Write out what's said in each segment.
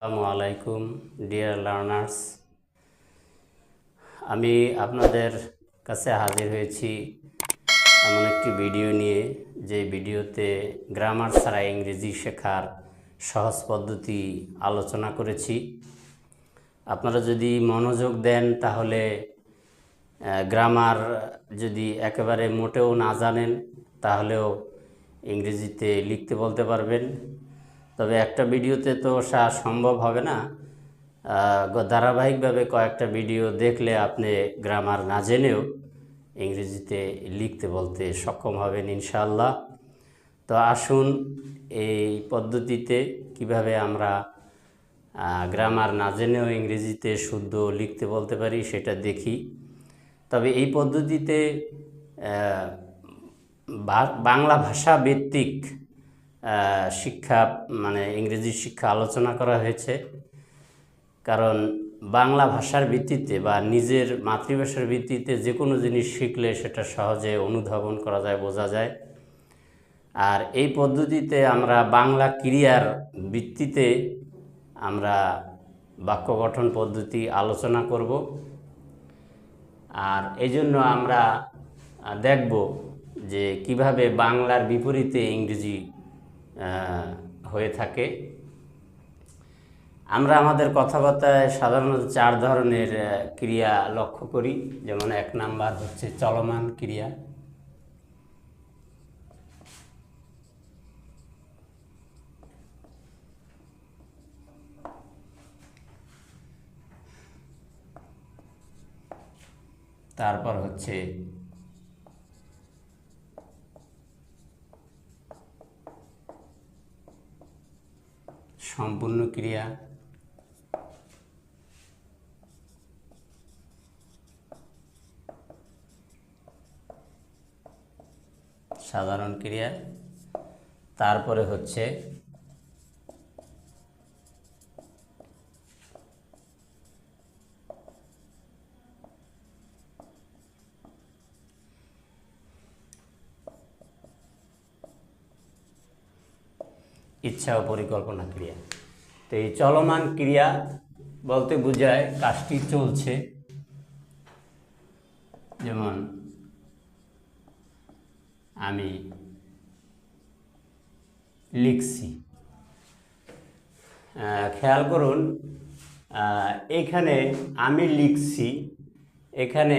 আসসালামু আলাইকুম dear learners, আমি আপনাদের কাছে হাজির হয়েছি এমন একটি ভিডিও নিয়ে যে ভিডিওতে গ্রামার ছাড়া ইংরেজি শেখার সহজ পদ্ধতি আলোচনা করেছি। আপনারা যদি মনোযোগ দেন তাহলে গ্রামার যদি একেবারে মোটেও না জানেন তাহলেও ইংরেজিতে লিখতে বলতে পারবেন। তবে একটা ভিডিওতে তো সম্ভব হবে না, ধারাবাহিকভাবে কয়েকটা ভিডিও দেখলে আপনি গ্রামার না জেনেও ইংরেজিতে লিখতে বলতে সক্ষম হবেন ইনশাআল্লাহ। তো আসুন এই পদ্ধতিতে কিভাবে আমরা গ্রামার না জেনেও ইংরেজিতে শুদ্ধ লিখতে বলতে পারি সেটা দেখি। তবে এই পদ্ধতিতে বাংলা ভাষা ভিত্তিক শিক্ষা মানে ইংরেজি শিক্ষা আলোচনা করা হয়েছে, কারণ বাংলা ভাষার ভিত্তিতে বা নিজের মাতৃভাষার ভিত্তিতে যে কোনো জিনিস শিখলে সেটা সহজে অনুধাবন করা যায়, বোঝা যায়। আর এই পদ্ধতিতে আমরা বাংলা ক্রিয়ার ভিত্তিতে আমরা বাক্য গঠন পদ্ধতি আলোচনা করব। আর এই জন্য আমরা দেখব যে কিভাবে বাংলার বিপরীতে ইংরেজি হয়ে থাকে। আমরা আমাদের কথাবার্তায় সাধারণত 4 ধরনের ক্রিয়া লক্ষ্য করি। যেমন 1 নাম্বার হচ্ছে চলমান ক্রিয়া, তারপর হচ্ছে সম্পূর্ণ ক্রিয়া, সাধারণ ক্রিয়া, তারপরে হচ্ছে ইচ্ছা ও পরিকল্পনা ক্রিয়া। তো এই চলমান ক্রিয়া বলতে বোঝায় কাজটি চলছে। যেমন আমি লিখছি, খেয়াল করুন এখানে আমি লিখছি, এখানে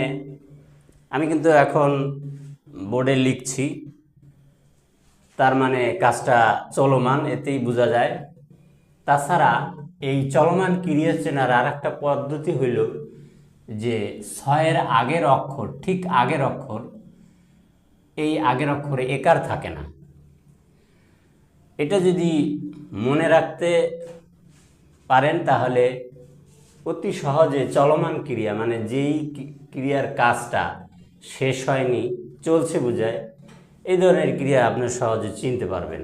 আমি কিন্তু এখন বোর্ডে লিখছি, তার মানে কাজটা চলমান, এতেই বোঝা যায়। তাছাড়া এই চলমান ক্রিয়া চেনার আর একটা পদ্ধতি হইল যে 6-এর আগের অক্ষর, ঠিক আগের অক্ষর, এই আগের অক্ষরে একার থাকে না। এটা যদি মনে রাখতে পারেন তাহলে অতি সহজে চলমান ক্রিয়া মানে যেই ক্রিয়ার কাজটা শেষ হয়নি, চলছে বোঝায়, এই ধরনের ক্রিয়া আপনি সহজে চিনতে পারবেন।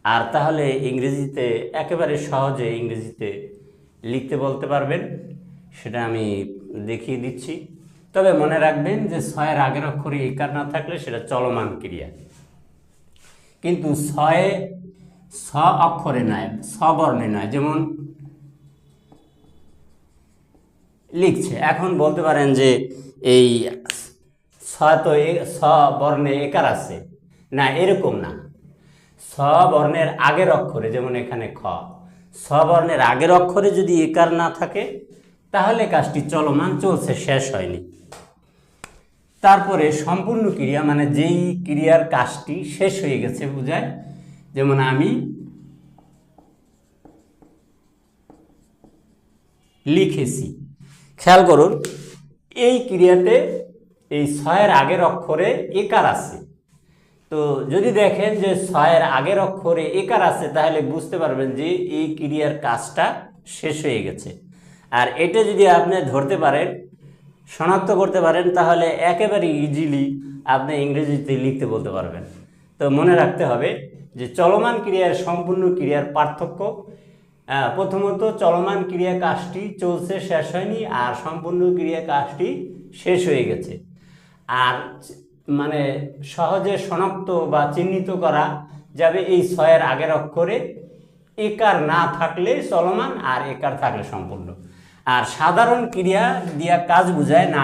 আর তাহলে ইংরেজিতে একেবারে সহজে ইংরেজিতে লিখতে বলতে পারবেন। সেটা আমি দেখিয়ে দিচ্ছি। তবে মনে রাখবেন যে 6-এর আগের অক্ষরে একার না থাকলে সেটা চলমান ক্রিয়া। কিন্তু 6-এ ছ অক্ষরে নয়, ছ বর্ণে নয়। যেমন লিখছে, এখন বলতে পারেন যে এই ছ তো ছ বর্ণে একার আছে না, এরকম না। ছ বর্ণের আগের অক্ষরে, যেমন এখানে খ, ছ বর্ণের আগের অক্ষরে যদি একার না থাকে তাহলে কাজটি চলমান, চলছে, শেষ হয়নি। তারপরে সম্পূর্ণ ক্রিয়া মানে যেই ক্রিয়ার কাজটি শেষ হয়ে গেছে বোঝায়। যেমন আমি লিখেছি, খেয়াল করুন এই ক্রিয়াতে এই 6-এর আগের অক্ষরে একার আছে। তো যদি দেখেন যে 6-এর আগের অক্ষরে একার আছে তাহলে বুঝতে পারবেন যে এই ক্রিয়ার কাজটা শেষ হয়ে গেছে। আর এটা যদি আপনি ধরতে পারেন, শনাক্ত করতে পারেন, তাহলে একেবারে ইজিলি আপনি ইংরেজিতে লিখতে বলতে পারবেন। তো মনে রাখতে হবে যে চলমান ক্রিয়ার সম্পূর্ণ ক্রিয়ার পার্থক্য। প্রথমত চলমান ক্রিয়া কাজটি চলছে, শেষ হয়নি, আর সম্পূর্ণ ক্রিয়া কাজটি শেষ হয়ে গেছে। আর মানে সহজে শনাক্ত বা চিহ্নিত করা যাবে এই 6-এর আগের অক্ষরে একার না থাকলে চলমান আর একার থাকলে সম্পূর্ণ। আর সাধারণ ক্রিয়া দিয়া কাজ বোঝায় না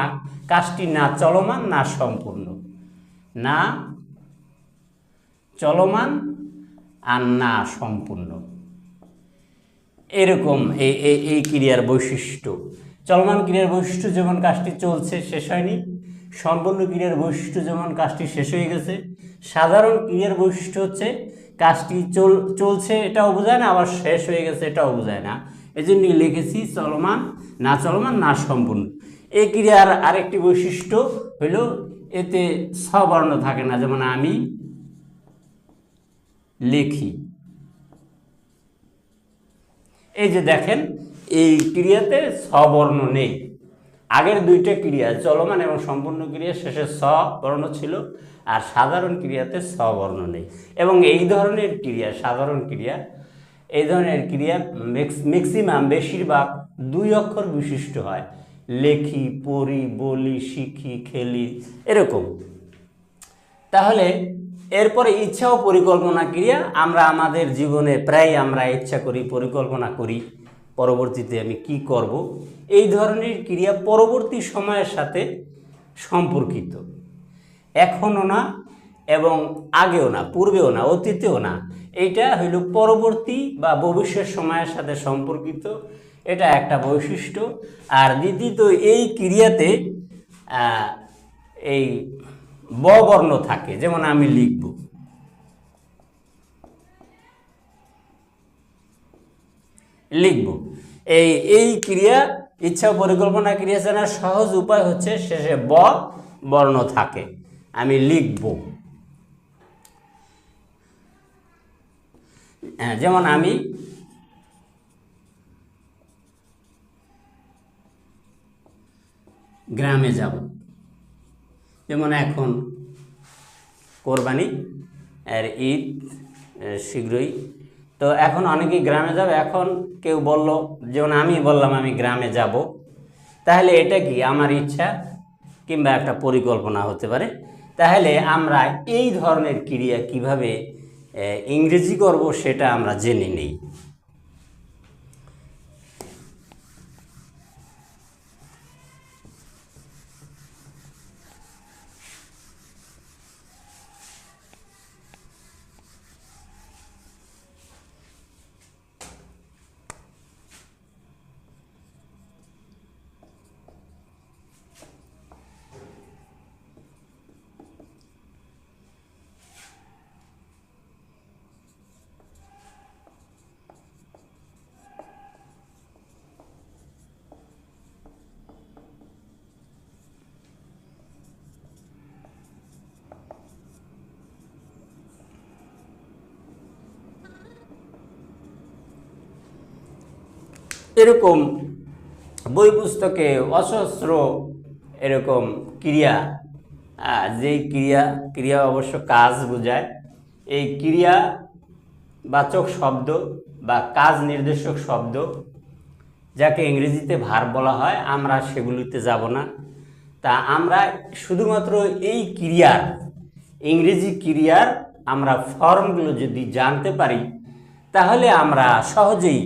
কাজটি না চলমান না সম্পূর্ণ, না চলমান আর না সম্পূর্ণ, এরকম এই ক্রিয়ার বৈশিষ্ট্য। চলমান ক্রিয়ার বৈশিষ্ট্য যেমন কাজটি চলছে শেষ হয়নি, সম্পূর্ণ ক্রিয়ার বৈশিষ্ট্য যেমন কাজটি শেষ হয়ে গেছে। সাধারণ ক্রিয়ার বৈশিষ্ট্য হচ্ছে কাজটি চলছে এটাও বোঝায় না, আবার শেষ হয়ে গেছে এটাও বোঝায় না, এই জন্য লিখেছি চলমান না সম্পূর্ণ। এই ক্রিয়ার আরেকটি বৈশিষ্ট্য হইল এতে স্ববর্ণ থাকে না, যেমন আমি লিখি। এই যে দেখেন এই ক্রিয়াতে স্ববর্ণ নেই। আগের দুইটা ক্রিয়া চলমান এবং সম্পূর্ণ ক্রিয়া শেষে স বর্ণ ছিল, আর সাধারণ ক্রিয়াতে স্ববর্ণ নেই। এবং এই ধরনের ক্রিয়া সাধারণ ক্রিয়া, এই ধরনের ক্রিয়া ম্যাক্সিমাম বেশিরভাগ 2 অক্ষর বিশিষ্ট হয়। লেখি, পড়ি, বলি, শিখি, খেলি, এরকম। তাহলে এরপরে ইচ্ছা ও পরিকল্পনা ক্রিয়া। আমরা আমাদের জীবনে প্রায় আমরা ইচ্ছা করি, পরিকল্পনা করি পরবর্তীতে আমি কি করব। এই ধরনের ক্রিয়া পরবর্তী সময়ের সাথে সম্পর্কিত, এখনও না এবং আগেও না, পূর্বেও না, অতীতেও না। এইটা হইল পরবর্তী বা ভবিষ্যৎ সময়ের সাথে সম্পর্কিত, এটা একটা বৈশিষ্ট্য। আর দ্বিতীয়ত এই ক্রিয়াতে এই ব বর্ণ থাকে, যেমন আমি লিখব। এই ক্রিয়া ইচ্ছা পরিকল্পনা ক্রিয়া জানার সহজ উপায় হচ্ছে শেষে ব বর্ণ থাকে, আমি লিখব। যেমন আমি গ্রামে যাব, যেমন এখন কোরবানি আর ঈদ শীঘ্রই, তো এখন অনেকেই গ্রামে যাবে। এখন কেউ বলল, যেমন আমি বললাম আমি গ্রামে যাব, তাহলে এটা কি আমার ইচ্ছা কিংবা একটা পরিকল্পনা হতে পারে। তাহলে আমরা এই ধরনের ক্রিয়া কিভাবে ইংরেজি করব সেটা আমরা জেনে নেই। এরকম বই পুস্তকে অসহস্র এরকম ক্রিয়া, যেই ক্রিয়া অবশ্য কাজ বোঝায়, এই ক্রিয়াবাচক শব্দ বা কাজ নির্দেশক শব্দ যাকে ইংরেজিতে ভার্ব বলা হয়, আমরা সেগুলিতে যাব না। তা আমরা শুধুমাত্র এই ক্রিয়ার, ইংরেজি ক্রিয়ার আমরা ফর্মগুলো যদি জানতে পারি, তাহলে আমরা সহজেই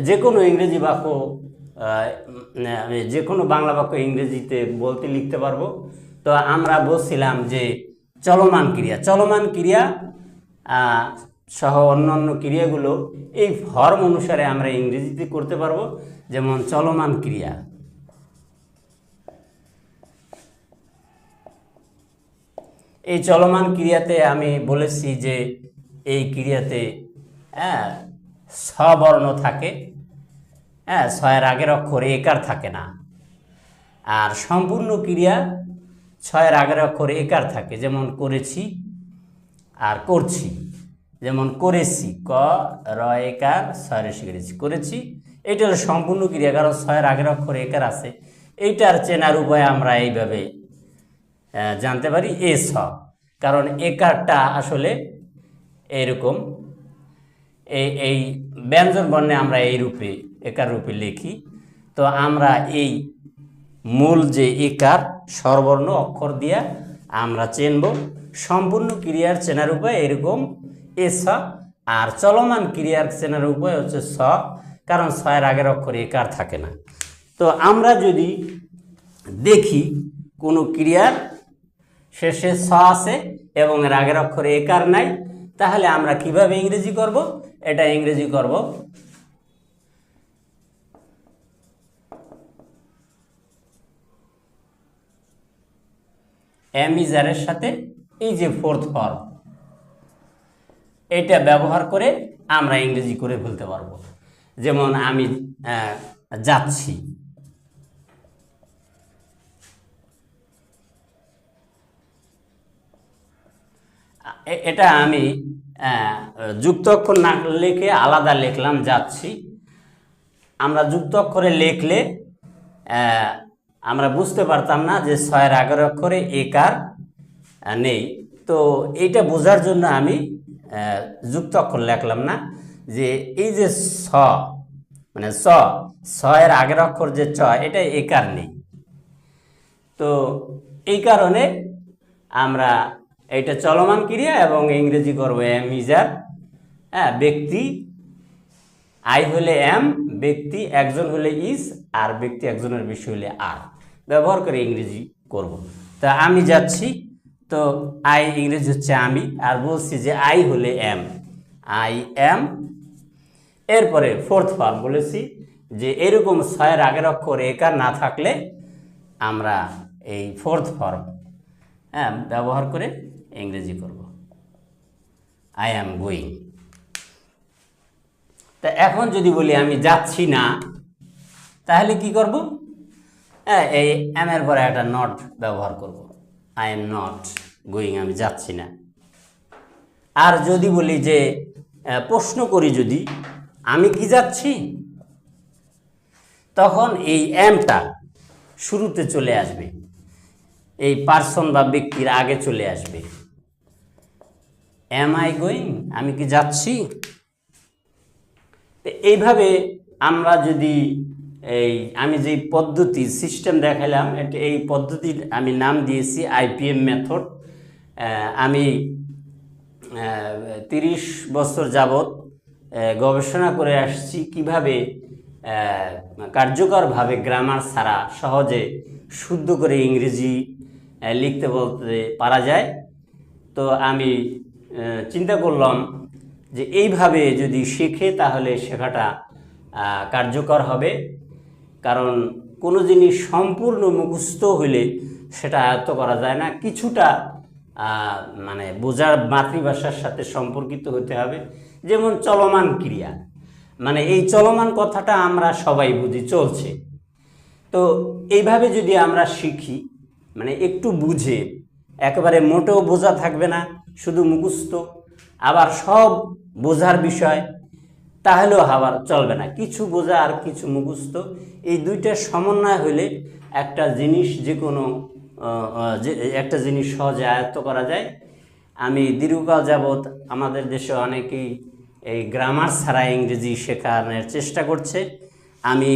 যে কোনো ইংরেজি বাক্য, যে কোনো বাংলা বাক্য ইংরেজিতে বলতে লিখতে পারবো। তো আমরা বলছিলাম যে চলমান ক্রিয়া সহ অন্যান্য ক্রিয়াগুলো এই ফর্ম অনুসারে আমরা ইংরেজিতে করতে পারবো। যেমন চলমান ক্রিয়া, এই চলমান ক্রিয়াতে আমি বলেছি যে এই ক্রিয়াতে স্ববর্ণ থাকে, ছয়ের আগের অক্ষর একার থাকে না। আর সম্পূর্ণ ক্রিয়া ছয়ের আগের অক্ষর একার থাকে, যেমন করেছি আর করছি। যেমন করেছি, ক র একার ছয়ের শিখেছি, করেছি। এইটা হলো সম্পূর্ণ ক্রিয়া, কারণ ছয়ের আগের অক্ষর একার আছে। এইটার চেনার উপায় আমরা এইভাবে জানতে পারি, এ ছ, কারণ একারটা আসলে এইরকম, এই ব্যঞ্জন বর্ণে আমরা এই রূপে একার রূপে লিখি। তো আমরা এই মূল যে একার স্বরবর্ণ অক্ষর দিয়া আমরা চেনব। সম্পূর্ণ ক্রিয়ার চেনার উপায় এরকম, এ ছ আর চলমান ক্রিয়ার চেনার উপায় হচ্ছে স, কারণ ছয়ের আগের অক্ষরে একার থাকে না। তো আমরা যদি দেখি কোনো ক্রিয়ার শেষে স আছে এবং এর আগের অক্ষরে একার নাই, তাহলে আমরা কিভাবে ইংরেজি করব? এটা ইংরেজি করব এম ইজারের সাথে এই যে ফোর্থ ফর্ম, এটা ব্যবহার করে আমরা ইংরেজি করে ফেলতে পারবো। যেমন আমি যাচ্ছি, এটা আমি যুক্ত অক্ষর না লিখে আলাদা লিখলাম যাচ্ছি। আমরা যুক্ত অক্ষরে লিখলে আমরা বুঝতে পারতাম না যে ছয়ের আগের অক্ষরে একার নেই। তো এইটা বোঝার জন্য আমি যুক্ত অক্ষর লিখলাম না, যে এই যে ছ মানে ছয়ের আগের অক্ষর যে চ, এটা একার নেই। তো এই কারণে আমরা এটা চলমান ক্রিয়া এবং ইংরেজি করবো এম ইজার। হ্যাঁ, ব্যক্তি আই হলে এম, ব্যক্তি একজন হলে ইজ, আর ব্যক্তি একজনের বেশি হলে আর, ব্যবহার করে ইংরেজি করব। তা আমি যাচ্ছি, তো আই ইংরেজি হচ্ছে আমি, আর বলছি যে আই হলে এম, আই এম। এরপরে ফোর্থ ফর্ম বলেছি যে এরকম ছয়ের আগের অক্ষর একার না থাকলে আমরা এই ফোর্থ ফর্ম ব্যবহার করে ইংরেজি করব, আই অ্যাম গোয়িং। তা এখন যদি বলি আমি যাচ্ছি না, তাহলে কি করব? এই এম এর পরে একটা নট ব্যবহার করব, আই এম নট গোয়িং, আমি যাচ্ছি না। আর যদি বলি যে প্রশ্ন করি, যদি আমি কি যাচ্ছি, তখন এই এমটা শুরুতে চলে আসবে, এই পার্সন বা ব্যক্তির আগে চলে আসবে। এম আই গোয়িং, আমি কি যাচ্ছি? এইভাবে আমরা যদি আমি যে পদ্ধতি সিস্টেম দেখালাম, এই পদ্ধতির আমি নাম দিয়েছি আইপিএম মেথড। আমি 30 বছর যাবত গবেষণা করে আসছি কিভাবে কার্যকরভাবে গ্রামার ছাড়া সহজে শুদ্ধ করে ইংরেজি লিখতে বলতে পারা যায়। তো আমি চিন্তা করলাম যে এইভাবে যদি শেখে তাহলে শেখাটা কার্যকর হবে, কারণ কোনো জিনিস সম্পূর্ণ মুখস্থ হলে সেটা আয়ত্ত করা যায় না, কিছুটা মানে বোঝার মাতৃভাষার সাথে সম্পর্কিত হতে হবে। যেমন চলমান ক্রিয়া, মানে এই চলমান কথাটা আমরা সবাই বুঝি, চলছে। তো এইভাবে যদি আমরা শিখি, মানে একটু বুঝে, একেবারে মোটেও বোঝা থাকবে না, শুধু মুখস্থ, আবার সব বোঝার বিষয়, তাহলেও আবার চলবে না, কিছু বোঝা আর কিছু মুখস্থ, এই দুইটার সমন্বয় হলে একটা জিনিস, যে কোনো একটা জিনিস সহজে আয়ত্ত করা যায়। আমি দীর্ঘকাল যাবৎ আমাদের দেশে অনেকেই এই গ্রামার ছাড়া ইংরেজি শেখানোর চেষ্টা করছে। আমি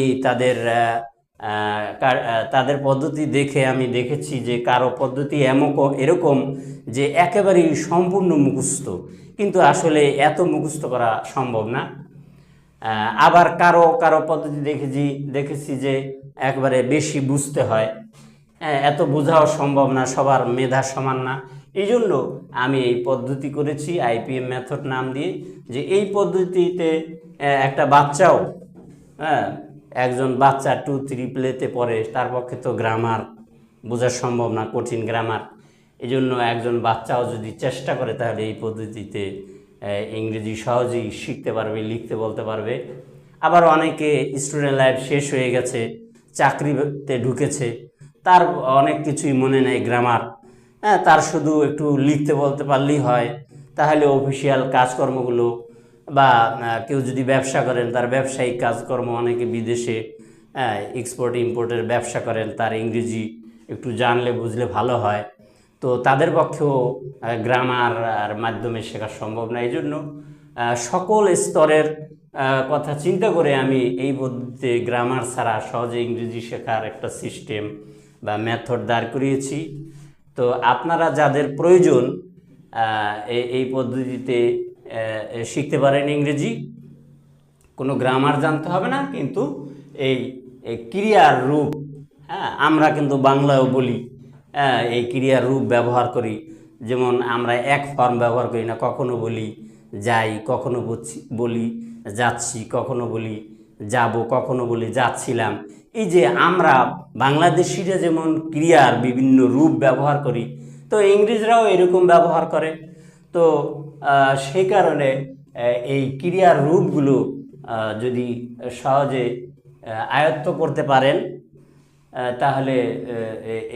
তাদের পদ্ধতি দেখে আমি দেখেছি যে কারো পদ্ধতি এরকম যে একেবারেই সম্পূর্ণ মুখস্থ, কিন্তু আসলে এত মুখস্থ করা সম্ভব না। আবার কারো পদ্ধতি দেখেছি যে একবারে বেশি বুঝতে হয়, এত বোঝাও সম্ভব না, সবার মেধা সমান না। এই জন্য আমি এই পদ্ধতি করেছি আইপিএম মেথড নাম দিয়ে, যে এই পদ্ধতিতে একটা বাচ্চাও, একজন বাচ্চা 2-3 প্লেতে পড়ে, তার পক্ষে তো গ্রামার বোঝা সম্ভব না, কঠিন গ্রামার। এই জন্য একজন বাচ্চাও যদি চেষ্টা করে তাহলে এই পদ্ধতিতে ইংরেজি সহজেই শিখতে পারবে, লিখতে বলতে পারবে। আবার অনেকে স্টুডেন্ট লাইফ শেষ হয়ে গেছে, চাকরিতে ঢুকেছে, তার অনেক কিছুই মনে নেই গ্রামার, তার শুধু একটু লিখতে বলতে পারলেই হয়, তাহলে অফিসিয়াল কাজকর্মগুলো, বা কেউ যদি ব্যবসা করেন, তার ব্যবসায়িক কাজকর্ম, অনেকে বিদেশে এক্সপোর্ট ইম্পোর্টের ব্যবসা করেন, তার ইংরেজি একটু জানলে বুঝলে ভালো হয়। তো তাদের পক্ষেও গ্রামার আর মাধ্যমে শেখা সম্ভব না। এই জন্য সকল স্তরের কথা চিন্তা করে আমি এই পদ্ধতিতে গ্রামার ছাড়া সহজে ইংরেজি শেখার একটা সিস্টেম বা মেথড দাঁড় করিয়েছি। তো আপনারা যাদের প্রয়োজন এই পদ্ধতিতে শিখতে পারেন ইংরেজি, কোনো গ্রামার জানতে হবে না, কিন্তু এই ক্রিয়ার রূপ, হ্যাঁ আমরা কিন্তু বাংলায়ও বলি, এই ক্রিয়ার রূপ ব্যবহার করি। যেমন আমরা এক ফর্ম ব্যবহার করি না, কখনো বলি যাই, কখনো বলি যাচ্ছি, কখনো বলি যাব, কখনো বলি যাচ্ছিলাম। এই যে আমরা বাংলাদেশিরা যেমন ক্রিয়ার বিভিন্ন রূপ ব্যবহার করি, তো ইংরেজরাও এরকম ব্যবহার করে। তো সেই কারণে এই ক্রিয়ার রূপগুলো যদি সহজে আয়ত্ত করতে পারেন, তাহলে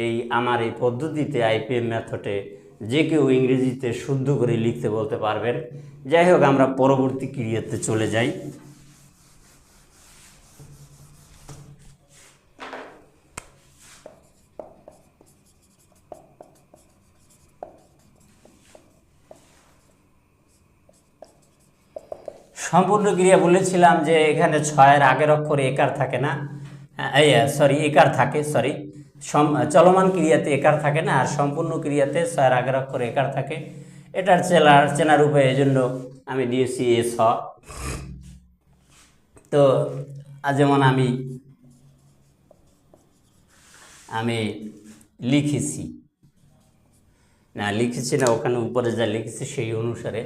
এই আমার এই পদ্ধতিতে আইপিএম মেথডে যে কেউ ইংরেজিতে শুদ্ধ করে লিখতে বলতে পারবেন। যাই হোক, আমরা পরবর্তী ক্রিয়াতে চলে যাই। সম্পূর্ণ ক্রিয়া বলেছিলাম যে এখানে 6-এর আগের অক্ষরে একার থাকে না, একার থাকে, চলমান ক্রিয়াতে একার থাকে না, আর সম্পূর্ণ ক্রিয়াতে 6-এর আগের অক্ষরে একার থাকে। এটার চেনার উপায় এই জন্য আমি দিয়েছি এ স। তো যেমন আমি লিখেছি না, ওখানে উপরে যা লিখেছি সেই অনুসারে,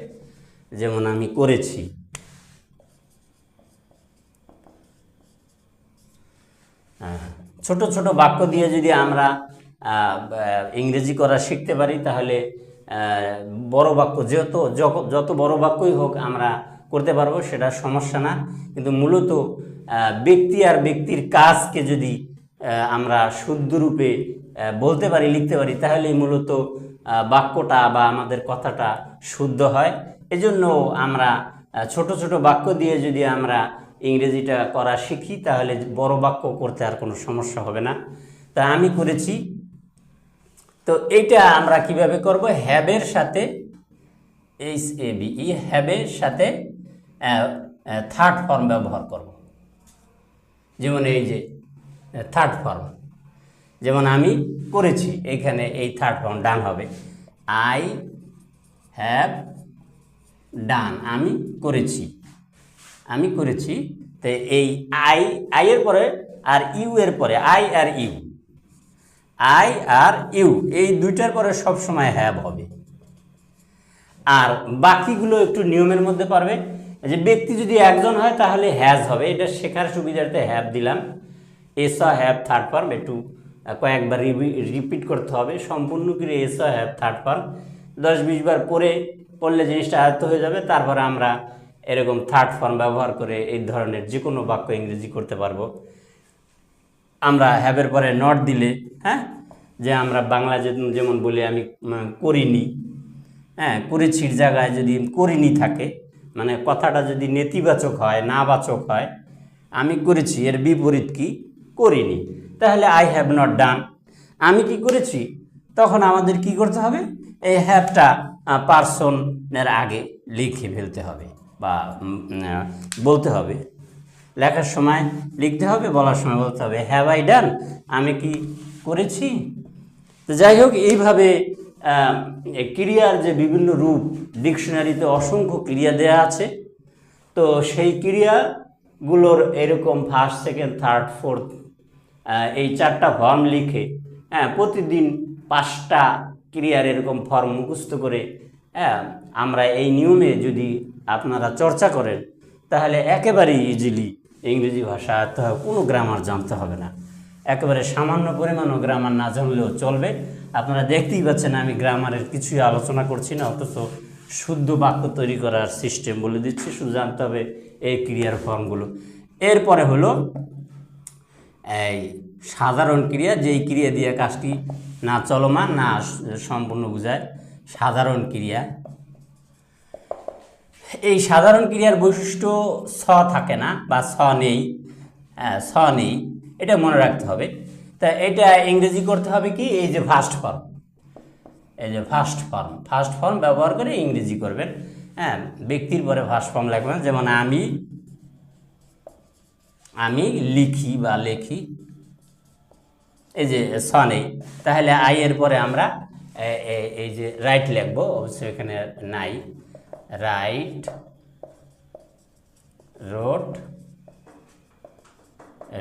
যেমন আমি করেছি। ছোট ছোট বাক্য দিয়ে যদি আমরা ইংরেজি করা শিখতে পারি, তাহলে বড় বাক্য যত বড় বাক্যই হোক আমরা করতে পারবো, সেটা সমস্যা না। কিন্তু মূলত ব্যক্তি আর ব্যক্তির কাজকে যদি আমরা শুদ্ধ রূপে বলতে পারি, লিখতে পারি, তাহলেই মূলত বাক্যটা বা আমাদের কথাটা শুদ্ধ হয়। এজন্য আমরা ছোট ছোট বাক্য দিয়ে যদি আমরা ইংরেজিটা করা শিখি, তাহলে বড় বাক্য করতে আর কোনো সমস্যা হবে না। তা আমি করেছি। তো এইটা আমরা কিভাবে করব? হ্যাবের সাথে হ্যাবের সাথে থার্ড ফর্ম ব্যবহার করব। যেমন এই যে থার্ড ফর্ম, যেমন আমি করেছি, এইখানে এই থার্ড ফর্ম ডান হবে। আই হ্যাভ ডান, আমি করেছি। তো এই আই এর পরে আর ইউ এর পরে, আই আর ইউ এই দুইটার পরে সবসময় হ্যাভ হবে। আর বাকিগুলো একটু নিয়মের মধ্যে পারবে। যে ব্যক্তি যদি একজন হয় তাহলে হ্যাজ হবে, এটা শেখার সুবিধার্থে হ্যাভ দিলাম। হ্যাভ থার্ড ফর্ম, একটু কয়েকবার রিপিট করতে হবে। সম্পূর্ণ করে হ্যাভ থার্ড ফর্ম 10-20 বার পড়লে জিনিসটা আয়ত্ত হয়ে যাবে। তারপরে আমরা এরকম থার্ড ফর্ম ব্যবহার করে এই ধরনের যে কোনো বাক্য ইংরেজি করতে পারবো। আমরা হ্যাভের পরে নট দিলে, যে আমরা বাংলা যেমন বলি আমি করিনি, করেছির জায়গায় যদি করিনি থাকে, মানে কথাটা যদি নেতিবাচক হয়, নাবাচক হয়, আমি করেছি এর বিপরীত কি করিনি, তাহলে আই হ্যাভ নট ডান। আমি কি করেছি, তখন আমাদের কি করতে হবে? এই হ্যাভটা পার্সনের আগে লিখে ফেলতে হবে বা বলতে হবে। লেখার সময় লিখতে হবে, বলার সময় বলতে হবে হ্যাভ আই ডান, আমি কি করেছি। তো যাই হোক, এইভাবে ক্রিয়ার যে বিভিন্ন রূপ, ডিকশনারিতে অসংখ্য ক্রিয়া দেয়া আছে। তো সেই ক্রিয়াগুলোর এরকম ফার্স্ট, সেকেন্ড, থার্ড, ফোর্থ এই 4টা ফর্ম লিখে প্রতিদিন 5টা ক্রিয়ার এরকম ফর্ম মুখস্থ করে আমরা এই নিয়মে যদি আপনারা চর্চা করেন, তাহলে একেবারেই ইজিলি ইংরেজি ভাষা আয়ত্ত হবে, কোনো গ্রামার জানতে হবে না। একেবারে সামান্য পরিমাণও গ্রামার না জানলেও চলবে। আপনারা দেখতেই পাচ্ছেন আমি গ্রামারের কিছুই আলোচনা করছি না, অথচ শুদ্ধ বাক্য তৈরি করার সিস্টেম বলে দিচ্ছি। শুধু জানতে হবে এই ক্রিয়ার ফর্মগুলো। এরপরে হলো এই সাধারণ ক্রিয়া, যেই ক্রিয়া দিয়ে কাজটি না চলমান না সম্পূর্ণ বোঝায়, সাধারণ ক্রিয়া। এই সাধারণ ক্রিয়ার বৈশিষ্ট্য থাকে না বা নেই, এটা মনে রাখতে হবে। তা এটা ইংরেজি করতে হবে কি, এই যে ফার্স্ট ফর্ম ব্যবহার করে ইংরেজি করবেন। ব্যক্তির পরে ফার্স্ট ফর্ম লিখবেন। যেমন আমি লিখি বা লেখি, এই যে নেই, তাহলে আই এর পরে আমরা এই যে রাইট লিখবো, অবশ্যই এখানে নাই, রাইট, রোট,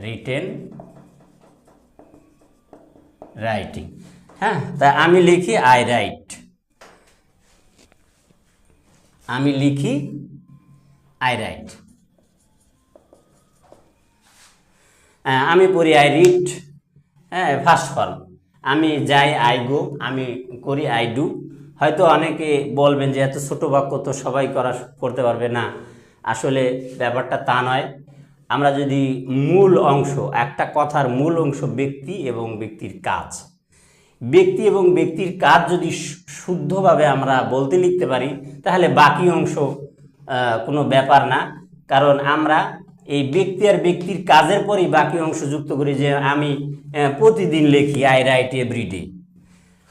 রিটেন, রাইটিং। হ্যাঁ, তা আমি লিখি আই রাইট, আমি লিখি আই রাইট। আমি পড়ি আই রিড, হ্যাঁ ফার্স্ট ফর্ম। আমি যাই আই গো, আমি করি আই ডু। হয়তো অনেকে বলবেন যে এত ছোট বাক্য তো সবাই করতে পারবে না, আসলে ব্যাপারটা তা নয়। আমরা যদি মূল অংশ, একটা কথার মূল অংশ ব্যক্তি এবং ব্যক্তির কাজ, ব্যক্তি এবং ব্যক্তির কাজ যদি শুদ্ধভাবে আমরা বলতে লিখতে পারি, তাহলে বাকি অংশ কোনো ব্যাপার না। কারণ আমরা এই ব্যক্তি আর ব্যক্তির কাজের পরেই বাকি অংশ যুক্ত করি, যে আমি প্রতিদিন লিখি আই রাইট এভরিডে।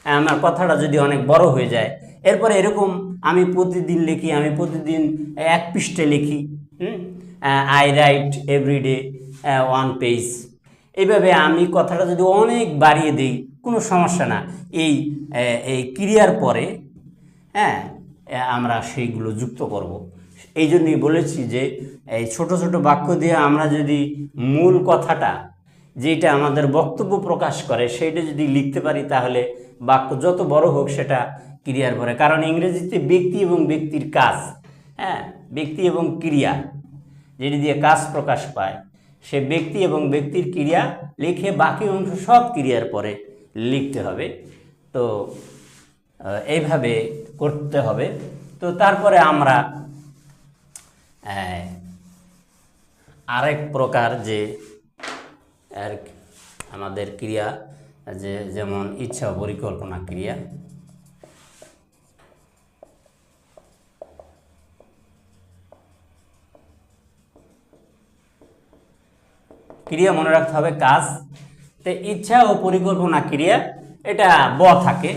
আমার কথাটা যদি অনেক বড় হয়ে যায়, এরপরে এরকম আমি প্রতিদিন লিখি, আমি প্রতিদিন এক পৃষ্ঠা লিখি, I write everyday one page. এইভাবে আমি কথাটা যদি অনেক বাড়িয়ে দিই, কোনো সমস্যা না। এই এই ক্রিয়ার পরে হ্যাঁ আমরা সেইগুলো যুক্ত করব। এই জন্যই বলেছি যে এই ছোট ছোট বাক্য দিয়ে আমরা যদি মূল কথাটা, যেটা আমাদের বক্তব্য প্রকাশ করে, সেইটা যদি লিখতে পারি, তাহলে বাক্য যত বড় হোক সেটা ক্রিয়ার পরে। কারণ ইংরেজিতে ব্যক্তি এবং ব্যক্তির কাজ, হ্যাঁ ব্যক্তি এবং ক্রিয়া যেটি দিয়ে কাজ প্রকাশ পায়, সে ব্যক্তি এবং ব্যক্তির ক্রিয়া লিখে বাকি অংশ সব ক্রিয়ার পরে লিখতে হবে। তো এইভাবে করতে হবে। তো তারপরে আমরা আরেক প্রকার যে আমাদের ক্রিয়া, যেমন ইচ্ছা ও পরিকল্পনা ক্রিয়া। ক্রিয়া মনে রাখতে হবে কাজ। তো ইচ্ছা ও পরিকল্পনা ক্রিয়া, এটা ব থাকে,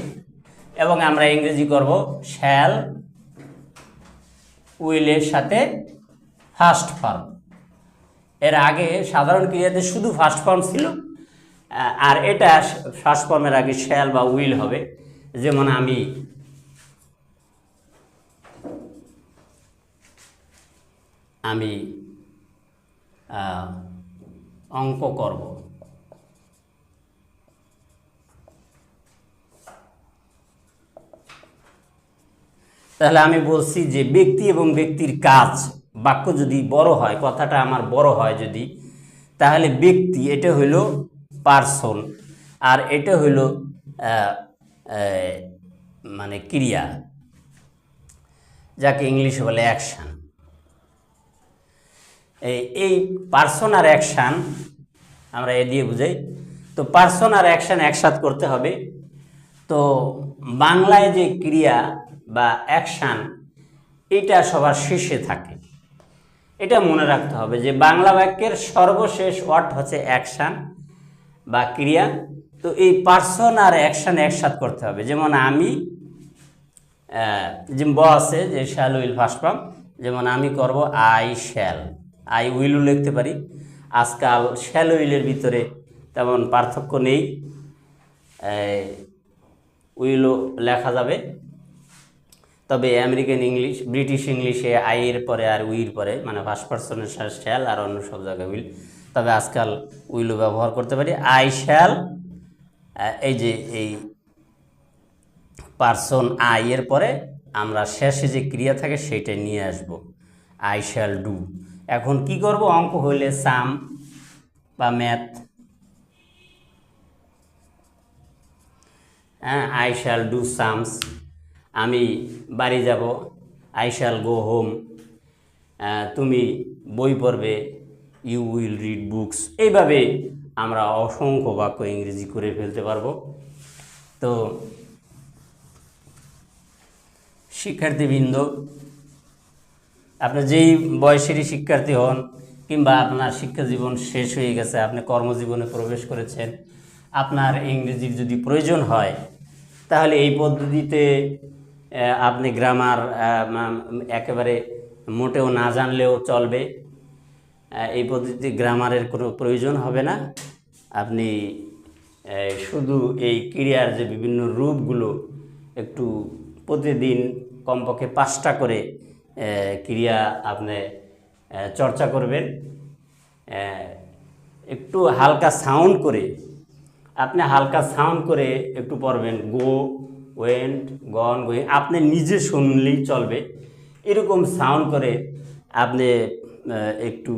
এবং আমরা ইংরেজি করব শ্যাল উইলের সাথে ফার্স্ট ফর্ম। এর আগে সাধারণ ক্রিয়াতে শুধু ফার্স্ট ফর্ম ছিল, আর এটা ফার্স্ট ফর্মের আগে শ্যাল বা উইল হবে। যেমন আমি অঙ্ক করব, তাহলে আমি বলছি যে ব্যক্তি এবং ব্যক্তির কাজ, বাক্য যদি বড় হয়, কথাটা আমার বড় হয় যদি, তাহলে ব্যক্তি এটা হইল পার্সন, আর এটা হইল মানে ক্রিয়া, যাকে ইংলিশে বলে অ্যাকশান। এই পার্সন আর অ্যাকশান আমরা এ দিয়ে বুঝাই। তো পার্সন আর অ্যাকশান একসাথে করতে হবে। তো বাংলায় যে ক্রিয়া বা অ্যাকশান, এটা সবার শেষে থাকে। এটা মনে রাখতে হবে যে বাংলা বাক্যের সর্বশেষ ওয়ার্ড হচ্ছে অ্যাকশান বা ক্রিয়া। তো এই পার্সন আর অ্যাকশান একসাথে করতে হবে। যেমন আমি যে ব আছে যে শ্যাল উইল ফার্স্ট ফর্ম, যেমন আমি করব আই শ্যাল, আই উইলও লিখতে পারি। আজকাল শ্যাল উইলের ভিতরে তেমন পার্থক্য নেই, উইলও লেখা যাবে। তবে আমেরিকান ইংলিশ, ব্রিটিশ ইংলিশে আই এর পরে আর উইর পরে, মানে ফার্স্ট পার্সনের সাথে শ্যাল, আর অন্য সব জায়গায় উইল। তবে আজকাল উইলও ব্যবহার করতে পারি। আই শ্যাল, এই যে এই পার্সন আই এর পরে আমরা শেষে যে ক্রিয়া থাকে সেইটা নিয়ে আসব, আই শ্যাল ডু। এখন কি করব? অঙ্ক হইলে সাম বা ম্যাথ, হ্যাঁ আই শ্যাল ডু সামস। আমি বাড়ি যাব, আই শ্যাল গো হোম। তুমি বই পড়বে, ইউ উইল রিড বুকস। এইভাবে আমরা অসংখ্য বাক্য ইংরেজি করে ফেলতে পারবো। তো শিক্ষার্থীবৃন্দ, আপনি যেই বয়সেরই শিক্ষার্থী হন, কিংবা আপনার শিক্ষা জীবন শেষ হয়ে গেছে, আপনি কর্মজীবনে প্রবেশ করেছেন, আপনার ইংরেজির যদি প্রয়োজন হয়, তাহলে এই পদ্ধতিতে আপনি গ্রামার একেবারে মোটেও না জানলেও চলবে। এই পদ্ধতিতে গ্রামারের কোনো প্রয়োজন হবে না। আপনি শুধু এই ক্রিয়ার যে বিভিন্ন রূপগুলো একটু প্রতিদিন কমপক্ষে 5টা করে ক্রিয়া আপনি চর্চা করবেন। একটু হালকা সাউন্ড করে একটু পড়বেন। গো, ওয়েন্ট, গন, গোয়িং, আপনি নিজে শুনলেই চলবে। এরকম সাউন্ড করে আপনি একটু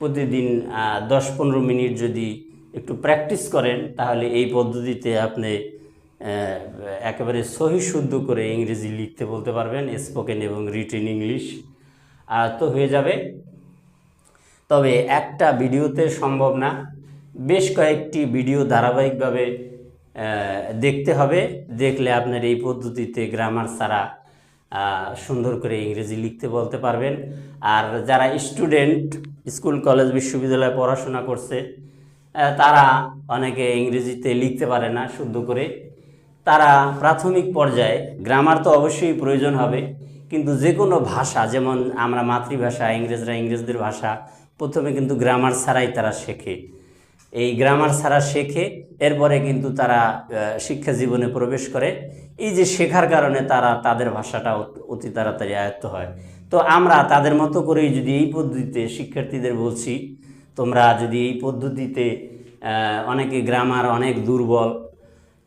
প্রতিদিন 10-15 মিনিট যদি একটু প্র্যাকটিস করেন, তাহলে এই পদ্ধতিতে আপনি একেবারে সহি শুদ্ধ করে ইংরেজি লিখতে বলতে পারবেন, স্পোকেন এবং রিটেন ইংলিশ তো হয়ে যাবে। তবে একটা ভিডিওতে সম্ভব না, বেশ কয়েকটি ভিডিও ধারাবাহিকভাবে দেখতে হবে। দেখলে আপনার এই পদ্ধতিতে গ্রামার ছাড়া সুন্দর করে ইংরেজি লিখতে বলতে পারবেন। আর যারা স্টুডেন্ট স্কুল, কলেজ, বিশ্ববিদ্যালয়ে পড়াশোনা করছে, তারা অনেকে ইংরেজিতে লিখতে পারে না শুদ্ধ করে। তারা প্রাথমিক পর্যায়ে গ্রামার তো অবশ্যই প্রয়োজন হবে, কিন্তু যে কোনো ভাষা, যেমন আমরা মাতৃভাষা, ইংরেজরা ইংরেজদের ভাষা প্রথমে কিন্তু গ্রামার ছাড়াই তারা শেখে। এই গ্রামার ছাড়া শেখে, এরপরে কিন্তু তারা শিক্ষা জীবনে প্রবেশ করে। এই যে শেখার কারণে তারা তাদের ভাষাটা অতি তাড়াতাড়ি আয়ত্ত হয়। তো আমরা তাদের মতো করেই যদি এই পদ্ধতিতে শিক্ষার্থীদের বলছি, তোমরা যদি এই পদ্ধতিতে, অনেকে গ্রামার অনেক দুর্বল,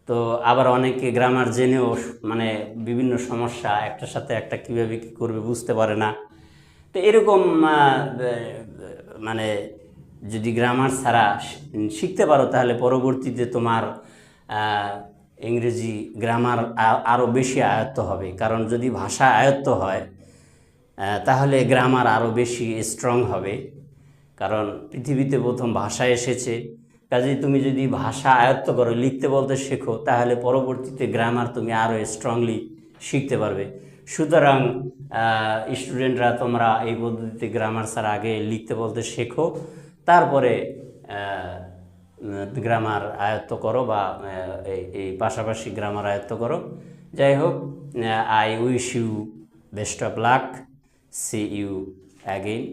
তো আবার অনেকে গ্রামার জেনেও মানে বিভিন্ন সমস্যা, একটার সাথে একটা কীভাবে কী করবে বুঝতে পারে না। তো এরকম মানে যদি গ্রামার ছাড়া শিখতে পারো, তাহলে পরবর্তীতে তোমার ইংরেজি গ্রামার আরও বেশি আয়ত্ত হবে। কারণ যদি ভাষা আয়ত্ত হয়, তাহলে গ্রামার আরও বেশি স্ট্রং হবে। কারণ পৃথিবীতে প্রথম ভাষা এসেছে, কাজেই তুমি যদি ভাষা আয়ত্ত করো, লিখতে বলতে শেখো, তাহলে পরবর্তীতে গ্রামার তুমি আরও স্ট্রংলি শিখতে পারবে। সুতরাং স্টুডেন্টরা, তোমরা এই পদ্ধতিতে গ্রামার ছাড়া আগে লিখতে বলতে শেখো, তারপরে গ্রামার আয়ত্ত করো, বা এই পাশাপাশি গ্রামার আয়ত্ত করো। যাই হোক, I wish you best of luck. See you again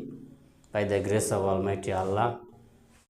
by the grace of almighty Allah.